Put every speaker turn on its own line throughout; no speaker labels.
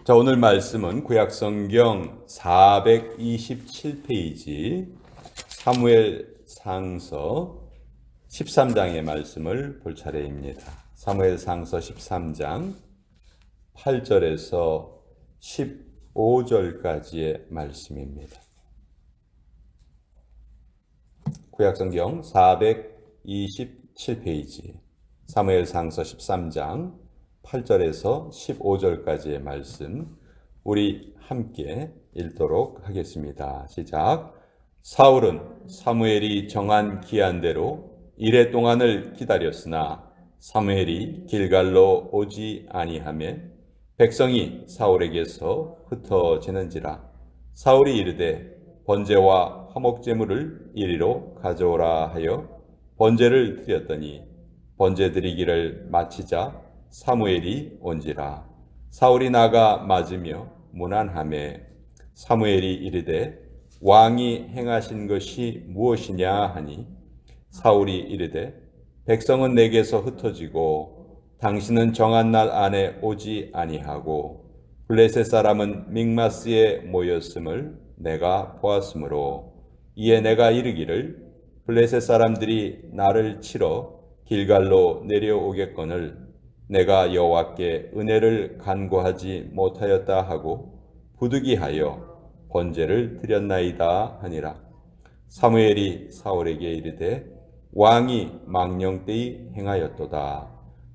자, 오늘 말씀은 구약성경 427페이지 사무엘상서 13장의 말씀을 볼 차례입니다. 사무엘상서 13장 8절에서 15절까지의 말씀입니다. 구약성경 427페이지 사무엘상서 13장 8절에서 15절까지의 말씀 우리 함께 읽도록 하겠습니다. 시작. 사울은 사무엘이 정한 기한대로 이레 동안을 기다렸으나 사무엘이 길갈로 오지 아니하매 백성이 사울에게서 흩어지는지라. 사울이 이르되 번제와 화목제물을 이리로 가져오라 하여 번제를 드렸더니 번제 드리기를 마치자 사무엘이 온지라. 사울이 나가 맞으며 문안하매 사무엘이 이르되 왕이 행하신 것이 무엇이냐 하니 사울이 이르되 백성은 내게서 흩어지고 당신은 정한 날 안에 오지 아니하고 블레셋 사람은 믹마스에 모였음을 내가 보았으므로 이에 내가 이르기를 블레셋 사람들이 나를 치러 길갈로 내려오겠거늘 내가 여호와께 은혜를 간구하지 못하였다 하고 부득이하여 번제를 드렸나이다 하니라. 사무엘이 사울에게 이르되 왕이 망령되이 행하였도다.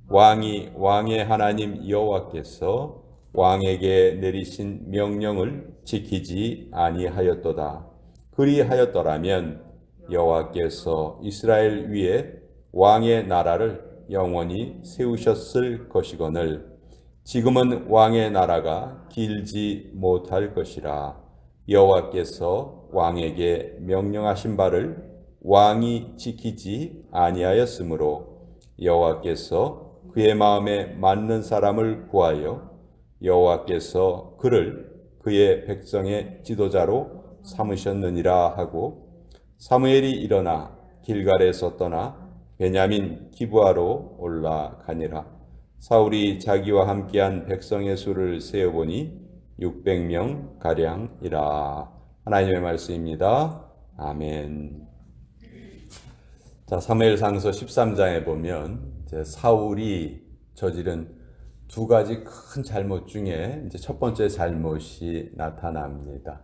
왕이 왕의 하나님 여호와께서 왕에게 내리신 명령을 지키지 아니하였도다. 그리하였더라면 여호와께서 이스라엘 위에 왕의 나라를 영원히 세우셨을 것이거늘 지금은 왕의 나라가 길지 못할 것이라. 여호와께서 왕에게 명령하신 바를 왕이 지키지 아니하였으므로 여호와께서 그의 마음에 맞는 사람을 구하여 여호와께서 그를 그의 백성의 지도자로 삼으셨느니라 하고 사무엘이 일어나 길갈에서 떠나 베냐민 기브아로 올라가니라. 사울이 자기와 함께한 백성의 수를 세어보니 600명 가량이라. 하나님의 말씀입니다. 아멘. 자, 사무엘상서 13장에 보면 이제 사울이 저지른 두 가지 큰 잘못 중에 이제 첫 번째 잘못이 나타납니다.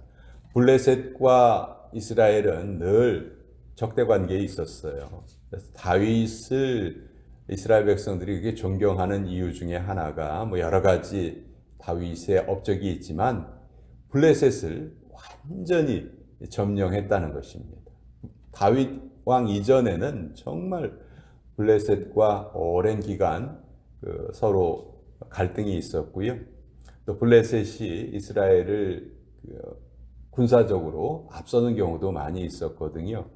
블레셋과 이스라엘은 늘 적대 관계에 있었어요. 그래서 다윗을 이스라엘 백성들이 그게 존경하는 이유 중에 하나가 여러 가지 다윗의 업적이 있지만 블레셋을 완전히 점령했다는 것입니다. 다윗 왕 이전에는 정말 블레셋과 오랜 기간 서로 갈등이 있었고요. 또 블레셋이 이스라엘을 군사적으로 앞서는 경우도 많이 있었거든요.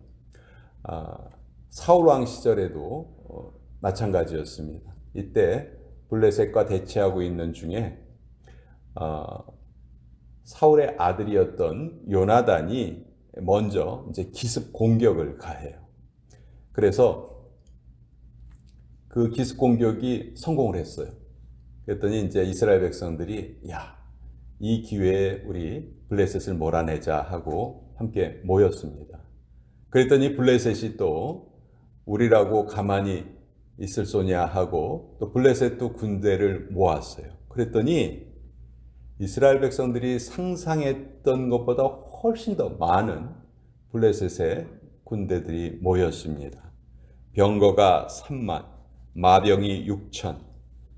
사울 왕 시절에도 마찬가지였습니다. 이때 블레셋과 대치하고 있는 중에 사울의 아들이었던 요나단이 먼저 이제 기습 공격을 가해요. 그래서 그 기습 공격이 성공을 했어요. 그랬더니 이제 이스라엘 백성들이 이 기회에 우리 블레셋을 몰아내자 하고 함께 모였습니다. 그랬더니 블레셋이 또 우리라고 가만히 있을 소냐 하고 또 블레셋도 군대를 모았어요. 그랬더니 이스라엘 백성들이 상상했던 것보다 훨씬 더 많은 블레셋의 군대들이 모였습니다. 병거가 3만, 마병이 6천,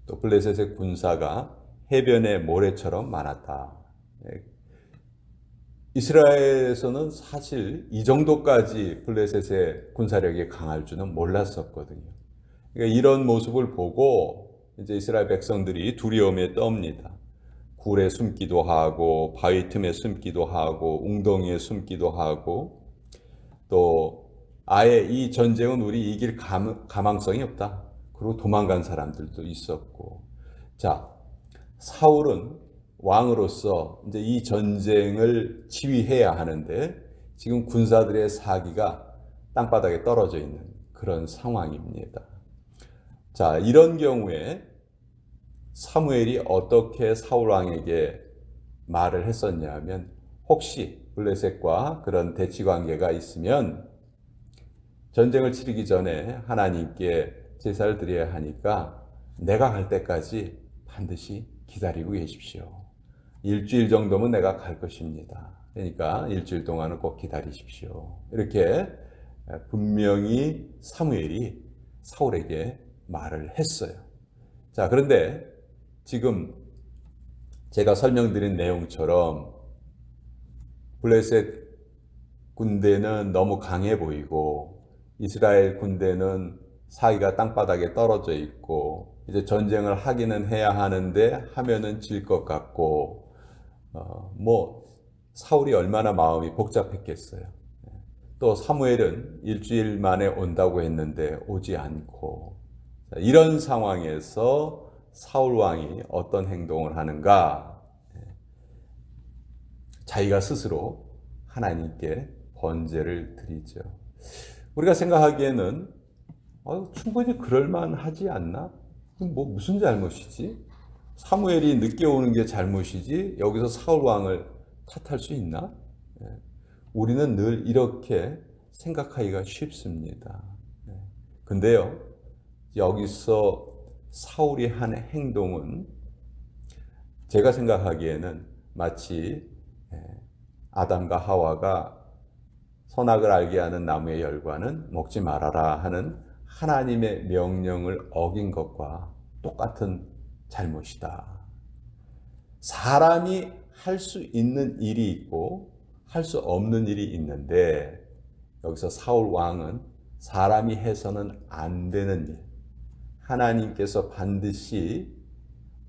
또 블레셋의 군사가 해변의 모래처럼 많았다. 이스라엘에서는 사실 이 정도까지 블레셋의 군사력이 강할 줄은 몰랐었거든요. 그러니까 이런 모습을 보고 이제 이스라엘 백성들이 두려움에 떱니다. 굴에 숨기도 하고 바위 틈에 숨기도 하고 웅덩이에 숨기도 하고 또 아예 이 전쟁은 우리 이길 가망성이 없다. 그리고 도망간 사람들도 있었고. 자, 사울은 왕으로서 이제 이 전쟁을 지휘해야 하는데 지금 군사들의 사기가 땅바닥에 떨어져 있는 그런 상황입니다. 자, 이런 경우에 사무엘이 어떻게 사울 왕에게 말을 했었냐면, 혹시 블레셋과 그런 대치 관계가 있으면 전쟁을 치르기 전에 하나님께 제사를 드려야 하니까 내가 갈 때까지 반드시 기다리고 계십시오. 일주일 정도면 내가 갈 것입니다. 그러니까 일주일 동안은 꼭 기다리십시오. 이렇게 분명히 사무엘이 사울에게 말을 했어요. 자, 그런데 지금 제가 설명드린 내용처럼 블레셋 군대는 너무 강해 보이고 이스라엘 군대는 사이가 땅바닥에 떨어져 있고 이제 전쟁을 하기는 해야 하는데 하면은 질 것 같고 사울이 얼마나 마음이 복잡했겠어요. 또 사무엘은 일주일 만에 온다고 했는데 오지 않고, 이런 상황에서 사울 왕이 어떤 행동을 하는가? 자기가 스스로 하나님께 번제를 드리죠. 우리가 생각하기에는 충분히 그럴만하지 않나? 무슨 잘못이지? 사무엘이 늦게 오는 게 잘못이지 여기서 사울 왕을 탓할 수 있나? 우리는 늘 이렇게 생각하기가 쉽습니다. 근데요, 여기서 사울이 한 행동은 제가 생각하기에는 마치 아담과 하와가 선악을 알게 하는 나무의 열과는 먹지 말아라 하는 하나님의 명령을 어긴 것과 똑같은 잘못이다. 사람이 할 수 있는 일이 있고 할 수 없는 일이 있는데, 여기서 사울 왕은 사람이 해서는 안 되는 일, 하나님께서 반드시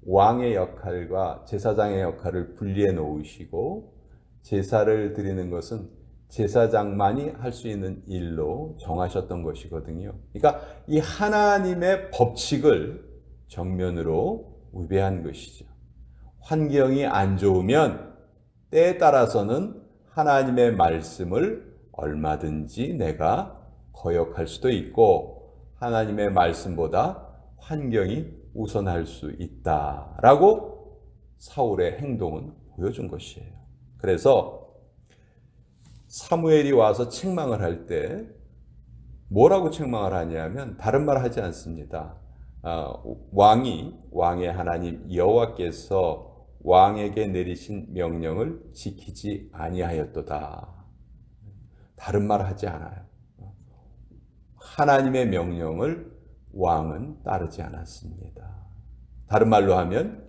왕의 역할과 제사장의 역할을 분리해 놓으시고 제사를 드리는 것은 제사장만이 할 수 있는 일로 정하셨던 것이거든요. 그러니까 이 하나님의 법칙을 정면으로 위배한 것이죠. 환경이 안 좋으면 때에 따라서는 하나님의 말씀을 얼마든지 내가 거역할 수도 있고 하나님의 말씀보다 환경이 우선할 수 있다라고 사울의 행동은 보여준 것이에요. 그래서 사무엘이 와서 책망을 할 때 뭐라고 책망을 하냐면 다른 말 하지 않습니다. 왕의 하나님 여호와께서 왕에게 내리신 명령을 지키지 아니하였도다. 다른 말 하지 않아요. 하나님의 명령을 왕은 따르지 않았습니다. 다른 말로 하면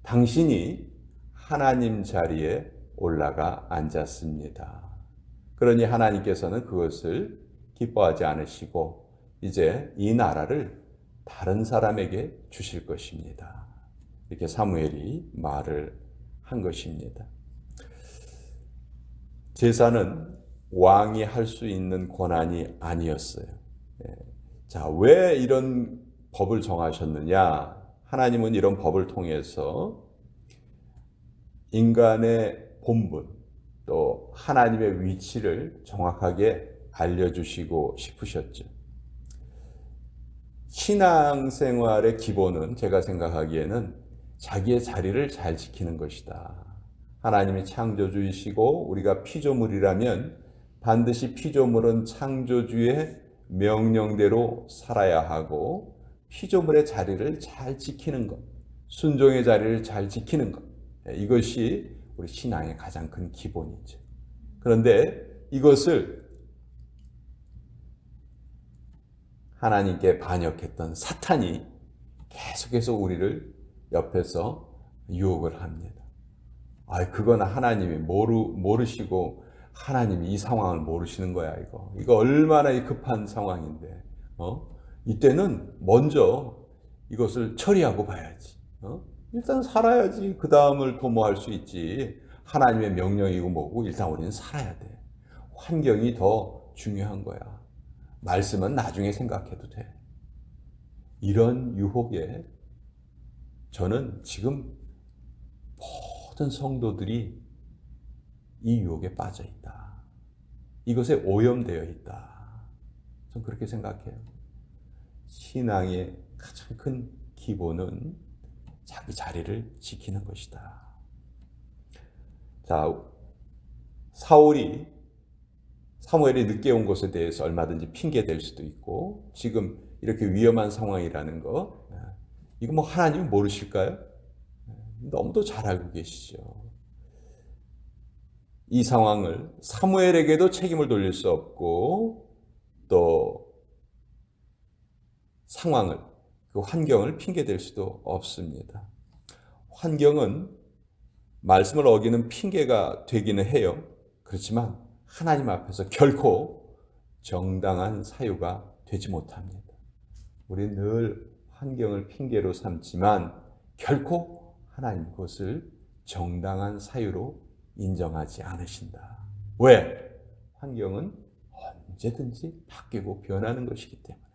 당신이 하나님 자리에 올라가 앉았습니다. 그러니 하나님께서는 그것을 기뻐하지 않으시고 이제 이 나라를 다른 사람에게 주실 것입니다. 이렇게 사무엘이 말을 한 것입니다. 제사는 왕이 할 수 있는 권한이 아니었어요. 자, 왜 이런 법을 정하셨느냐? 하나님은 이런 법을 통해서 인간의 본분, 또 하나님의 위치를 정확하게 알려주시고 싶으셨죠. 신앙생활의 기본은 제가 생각하기에는 자기의 자리를 잘 지키는 것이다. 하나님이 창조주이시고 우리가 피조물이라면 반드시 피조물은 창조주의 명령대로 살아야 하고 피조물의 자리를 잘 지키는 것, 순종의 자리를 잘 지키는 것, 이것이 우리 신앙의 가장 큰 기본이죠. 그런데 이것을 하나님께 반역했던 사탄이 계속해서 우리를 옆에서 유혹을 합니다. 그건 하나님이 모르시고 하나님이 이 상황을 모르시는 거야. 이거 얼마나 급한 상황인데 이때는 먼저 이것을 처리하고 봐야지. 일단 살아야지 그 다음을 도모할 수 있지. 하나님의 명령이고 뭐고 일단 우리는 살아야 돼. 환경이 더 중요한 거야. 말씀은 나중에 생각해도 돼. 이런 유혹에 저는 지금 모든 성도들이 이 유혹에 빠져 있다. 이것에 오염되어 있다. 저는 그렇게 생각해요. 신앙의 가장 큰 기본은 자기 자리를 지키는 것이다. 자, 사무엘이 늦게 온 것에 대해서 얼마든지 핑계 댈 수도 있고, 지금 이렇게 위험한 상황이라는 거, 이거 뭐 하나님은 모르실까요? 너무도 잘 알고 계시죠. 이 상황을 사무엘에게도 책임을 돌릴 수 없고, 또 상황을, 그 환경을 핑계댈 수도 없습니다. 환경은 말씀을 어기는 핑계가 되기는 해요. 그렇지만 하나님 앞에서 결코 정당한 사유가 되지 못합니다. 우리는 늘 환경을 핑계로 삼지만 결코 하나님 그것을 정당한 사유로 인정하지 않으신다. 왜? 환경은 언제든지 바뀌고 변하는 것이기 때문에.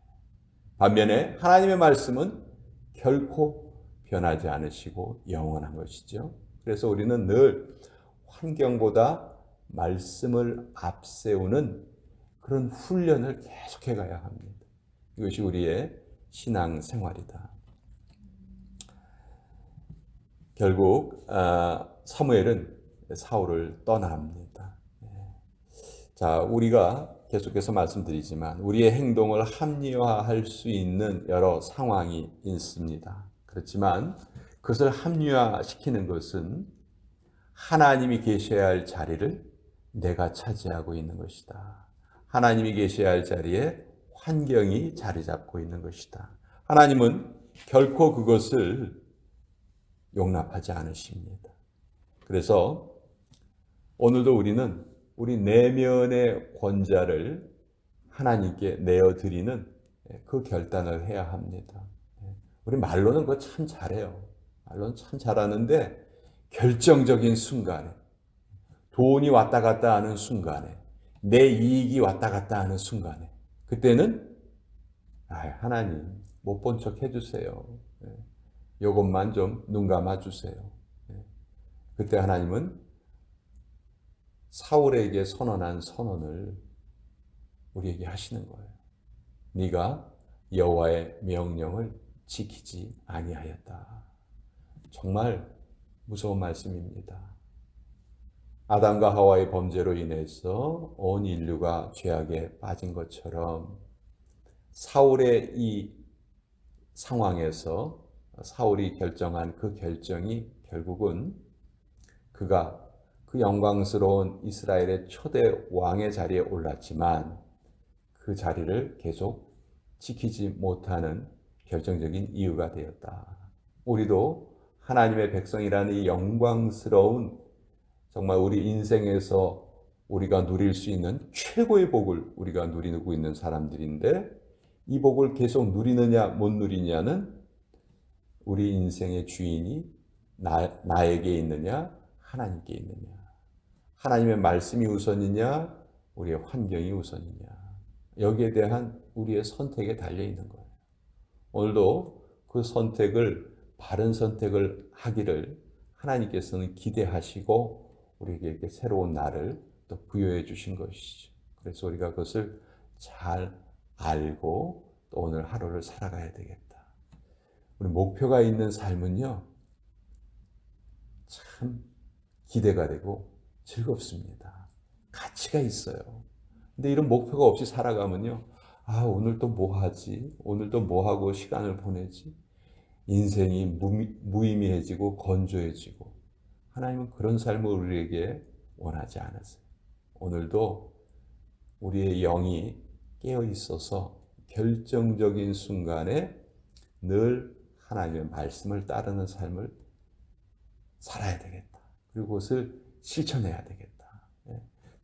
반면에 하나님의 말씀은 결코 변하지 않으시고 영원한 것이죠. 그래서 우리는 늘 환경보다 말씀을 앞세우는 그런 훈련을 계속해 가야 합니다. 이것이 우리의 신앙 생활이다. 결국 사무엘은 사울을 떠납니다. 자, 우리가 계속해서 말씀드리지만 우리의 행동을 합리화할 수 있는 여러 상황이 있습니다. 그렇지만 그것을 합리화시키는 것은 하나님이 계셔야 할 자리를 내가 차지하고 있는 것이다. 하나님이 계셔야 할 자리에 환경이 자리 잡고 있는 것이다. 하나님은 결코 그것을 용납하지 않으십니다. 그래서 오늘도 우리는 우리 내면의 권자를 하나님께 내어드리는 그 결단을 해야 합니다. 우리 말로는 그거 참 잘해요. 말로는 참 잘하는데 결정적인 순간에, 돈이 왔다 갔다 하는 순간에, 내 이익이 왔다 갔다 하는 순간에, 그때는 하나님 못 본 척 해주세요. 이것만 좀 눈 감아주세요. 그때 하나님은 사울에게 선언한 선언을 우리에게 하시는 거예요. 네가 여호와의 명령을 지키지 아니하였다. 정말 무서운 말씀입니다. 아담과 하와의 범죄로 인해서 온 인류가 죄악에 빠진 것처럼 사울의 이 상황에서 사울이 결정한 그 결정이 결국은 그가 그 영광스러운 이스라엘의 초대 왕의 자리에 올랐지만 그 자리를 계속 지키지 못하는 결정적인 이유가 되었다. 우리도 하나님의 백성이라는 이 영광스러운 정말 우리 인생에서 우리가 누릴 수 있는 최고의 복을 우리가 누리고 있는 사람들인데 이 복을 계속 누리느냐 못 누리냐는 우리 인생의 주인이 나에게 있느냐 하나님께 있느냐, 하나님의 말씀이 우선이냐 우리의 환경이 우선이냐, 여기에 대한 우리의 선택에 달려 있는 거예요. 오늘도 그 선택을, 바른 선택을 하기를 하나님께서는 기대하시고 우리에게 이렇게 새로운 날을 또 부여해 주신 것이죠. 그래서 우리가 그것을 잘 알고 또 오늘 하루를 살아가야 되겠다. 우리 목표가 있는 삶은요, 참 기대가 되고 즐겁습니다. 가치가 있어요. 근데 이런 목표가 없이 살아가면요, 오늘 또 뭐 하지? 오늘 또 뭐 하고 시간을 보내지? 인생이 무의미해지고 건조해지고, 하나님은 그런 삶을 우리에게 원하지 않으세요. 오늘도 우리의 영이 깨어 있어서 결정적인 순간에 늘 하나님의 말씀을 따르는 삶을 살아야 되겠다. 그리고 그것을 실천해야 되겠다.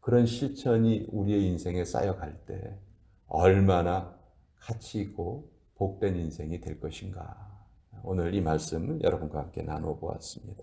그런 실천이 우리의 인생에 쌓여갈 때 얼마나 가치 있고 복된 인생이 될 것인가. 오늘 이 말씀 여러분과 함께 나누어 보았습니다.